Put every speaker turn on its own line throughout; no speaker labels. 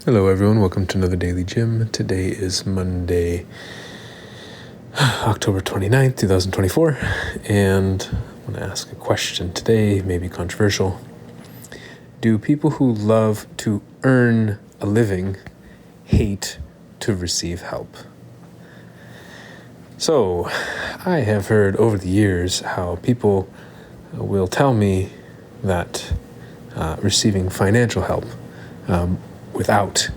Hello everyone, welcome to another Daily Gym. Today is Monday, October 29th, 2024, and I'm going to ask a question today, maybe controversial. Do people who love to earn a living hate to receive help? So, I have heard over the years how people will tell me that receiving financial help without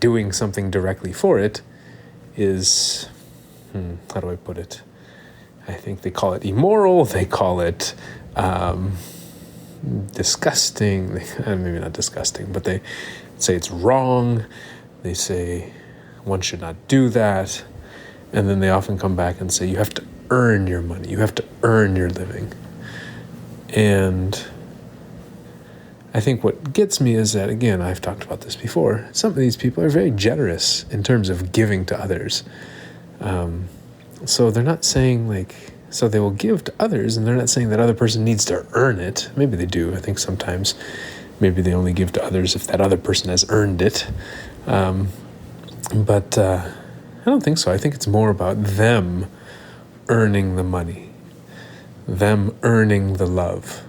doing something directly for it is, how do I put it? I think they call it immoral, they call it disgusting, maybe not disgusting, but they say it's wrong, they say one should not do that, and then they often come back and say you have to earn your money, you have to earn your living. And I think what gets me is that, again, I've talked about this before, some of these people are very generous in terms of giving to others. So they're not saying so they will give to others, and they're not saying that other person needs to earn it. Maybe they do. I think sometimes maybe they only give to others if that other person has earned it. But I don't think so. I think it's more about them earning the money, them earning the love.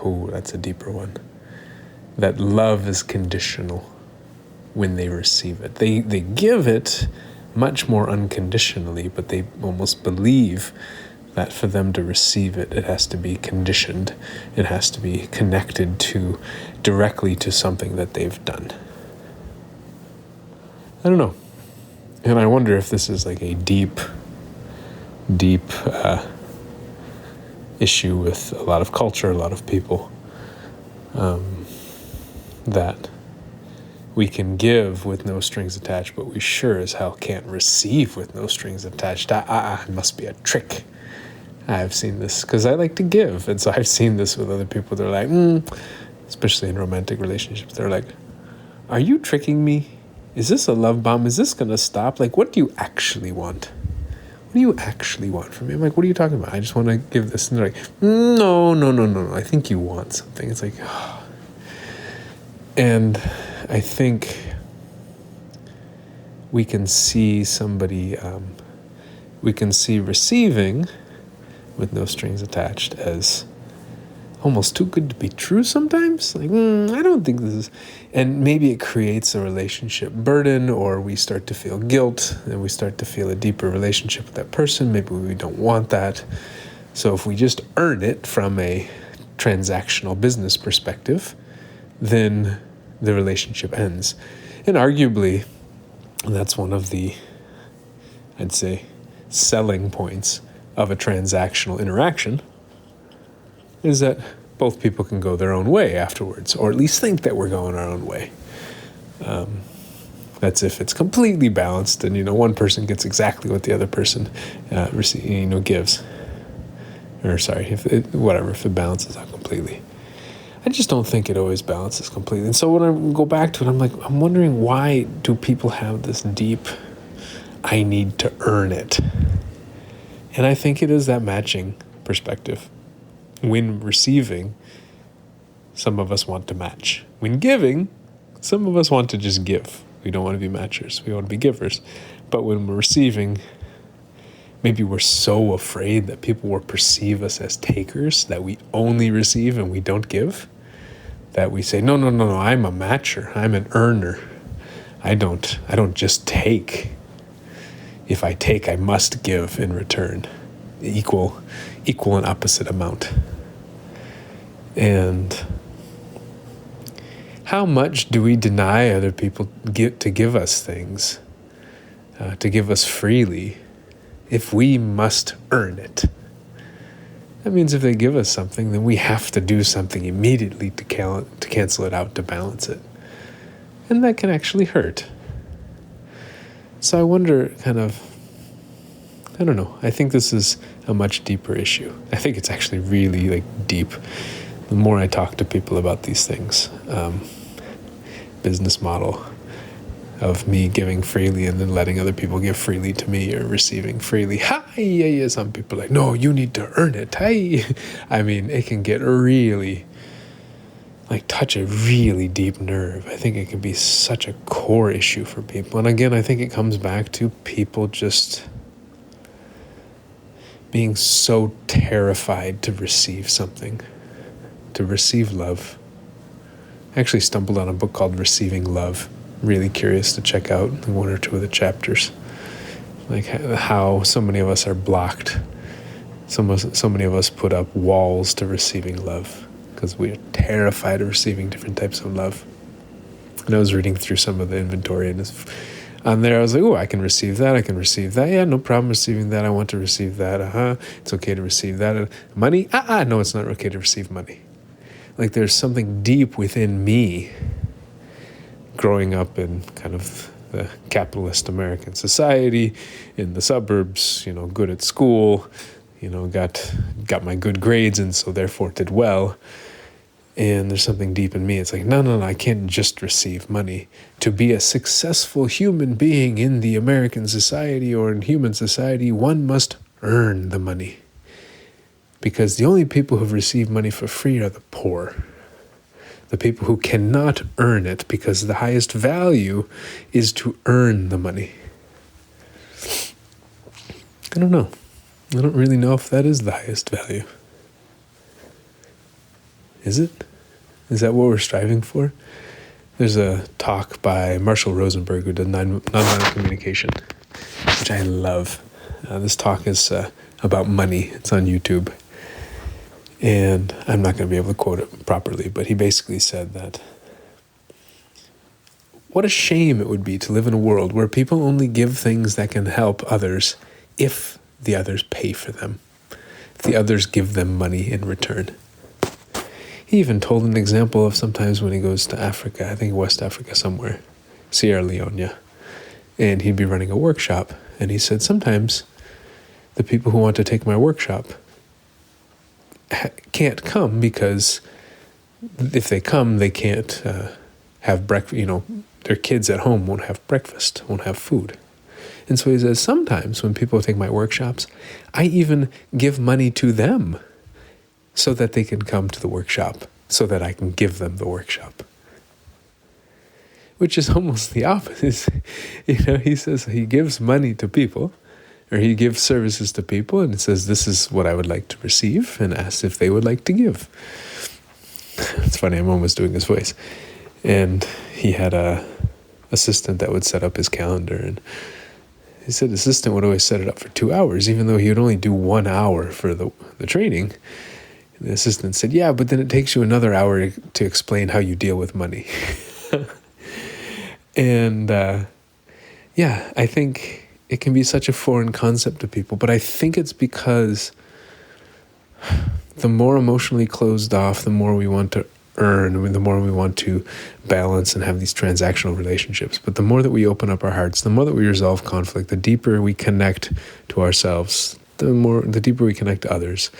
Oh, that's a deeper one. That love is conditional when they receive it. They give it much more unconditionally, but they almost believe that for them to receive it, it has to be conditioned. It has to be connected directly to something that they've done. I don't know. And I wonder if this is like a deep issue with a lot of culture, a lot of people, that we can give with no strings attached, but we sure as hell can't receive with no strings attached. It must be a trick. I've seen this because I like to give, and so I've seen this with other people. They're like, especially in romantic relationships, they're like, are you tricking me? Is this a love bomb? Is this going to stop? Like, what do you actually want? What do you actually want from me? I'm like, what are you talking about? I just want to give this. And they're like, no. I think you want something. It's like, oh. And I think we can see somebody, we can see receiving with no strings attached as almost too good to be true sometimes. Like, I don't think this is, and maybe it creates a relationship burden, or we start to feel guilt and we start to feel a deeper relationship with that person. Maybe we don't want that. So if we just earn it from a transactional business perspective, then the relationship ends. And arguably, that's one of the, I'd say, selling points of a transactional interaction, is that both people can go their own way afterwards, or at least think that we're going our own way. That's if it's completely balanced, and one person gets exactly what the other person gives. Or sorry, if it balances out completely. I just don't think it always balances completely. And so when I go back to it, I'm wondering, why do people have this deep, I need to earn it? And I think it is that matching perspective. When receiving, some of us want to match. When giving, some of us want to just give. We don't want to be matchers. We want to be givers. But when we're receiving, maybe we're so afraid that people will perceive us as takers, that we only receive and we don't give, that we say, no, I'm a matcher. I'm an earner. I don't just take. If I take, I must give in return. Equal and opposite amount. And how much do we deny other people to give us things, to give us freely, if we must earn it? That means if they give us something, then we have to do something immediately to cancel it out, to balance it. And that can actually hurt. So I wonder, I don't know. I think this is a much deeper issue. I think it's actually really deep. The more I talk to people about these things, business model of me giving freely and then letting other people give freely to me, or receiving freely. Yeah. Some people are like, no, you need to earn it. I mean, it can get really like touch a really deep nerve. I think it can be such a core issue for people. And again, I think it comes back to people just being so terrified to receive something, to receive love. I actually stumbled on a book called Receiving Love. Really curious to check out one or two of the chapters. Like how so many of us are blocked. So many of us put up walls to receiving love because we're terrified of receiving different types of love. And I was reading through some of the inventory, and on there I was like, oh, I can receive that, I can receive that. Yeah, no problem receiving that. I want to receive that. It's okay to receive that. Money? No, it's not okay to receive money. Like there's something deep within me growing up in kind of the capitalist American society, in the suburbs, good at school, got my good grades and so therefore did well. And there's something deep in me. It's like, no, I can't just receive money. To be a successful human being in the American society or in human society, one must earn the money. Because the only people who've received money for free are the poor. The people who cannot earn it, because the highest value is to earn the money. I don't know. I don't really know if that is the highest value. Is it? Is that what we're striving for? There's a talk by Marshall Rosenberg who does nonviolent communication, which I love. This talk is about money. It's on YouTube. And I'm not going to be able to quote it properly, but he basically said that what a shame it would be to live in a world where people only give things that can help others if the others pay for them, if the others give them money in return. He even told an example of sometimes when he goes to Africa, I think West Africa somewhere, Sierra Leone, yeah, and he'd be running a workshop, and he said sometimes the people who want to take my workshop can't come because if they come, they can't have breakfast. Their kids at home won't have breakfast, won't have food. And so he says, sometimes when people take my workshops, I even give money to them so that they can come to the workshop, so that I can give them the workshop. Which is almost the opposite. He says he gives money to people, or he gives services to people, and it says, this is what I would like to receive, and asks if they would like to give. It's funny, I'm almost doing his voice. And he had a assistant that would set up his calendar, and he said the assistant would always set it up for 2 hours, even though he would only do 1 hour for the training. The assistant said, yeah, but then it takes you another hour to explain how you deal with money. And I think it can be such a foreign concept to people, but I think it's because the more emotionally closed off, the more we want to earn, the more we want to balance and have these transactional relationships. But the more that we open up our hearts, the more that we resolve conflict, the deeper we connect to ourselves, the deeper we connect to others.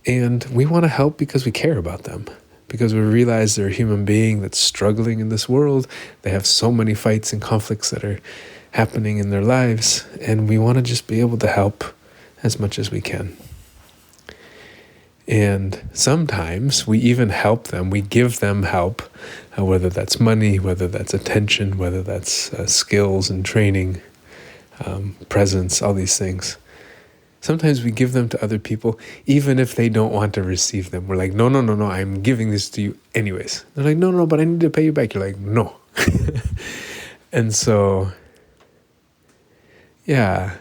And we want to help because we care about them, because we realize they're a human being that's struggling in this world. They have so many fights and conflicts that are happening in their lives, and we want to just be able to help as much as we can. And sometimes we even help them. We give them help, whether that's money, whether that's attention, whether that's skills and training, presence, all these things. Sometimes we give them to other people, even if they don't want to receive them. We're like, no, I'm giving this to you anyways. They're like, no, but I need to pay you back. You're like, no. And so, yeah.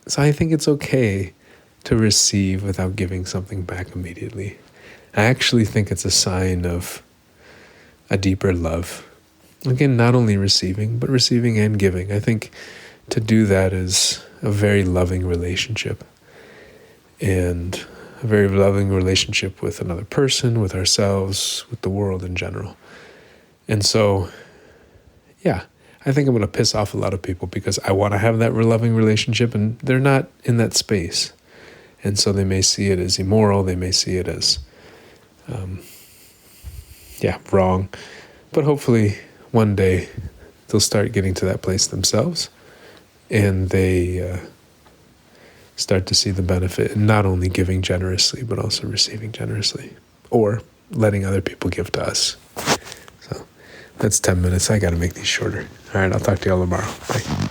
So I think it's okay to receive without giving something back immediately. I actually think it's a sign of a deeper love. Again, not only receiving, but receiving and giving. I think to do that is a very loving relationship, and a very loving relationship with another person, with ourselves, with the world in general. And so, yeah, I think I'm going to piss off a lot of people because I want to have that loving relationship, and they're not in that space. And so they may see it as immoral, they may see it as, wrong. But hopefully one day they'll start getting to that place themselves, and they start to see the benefit in not only giving generously, but also receiving generously. Or letting other people give to us. So that's 10 minutes. I got to make these shorter. All right, I'll talk to y'all tomorrow. Bye.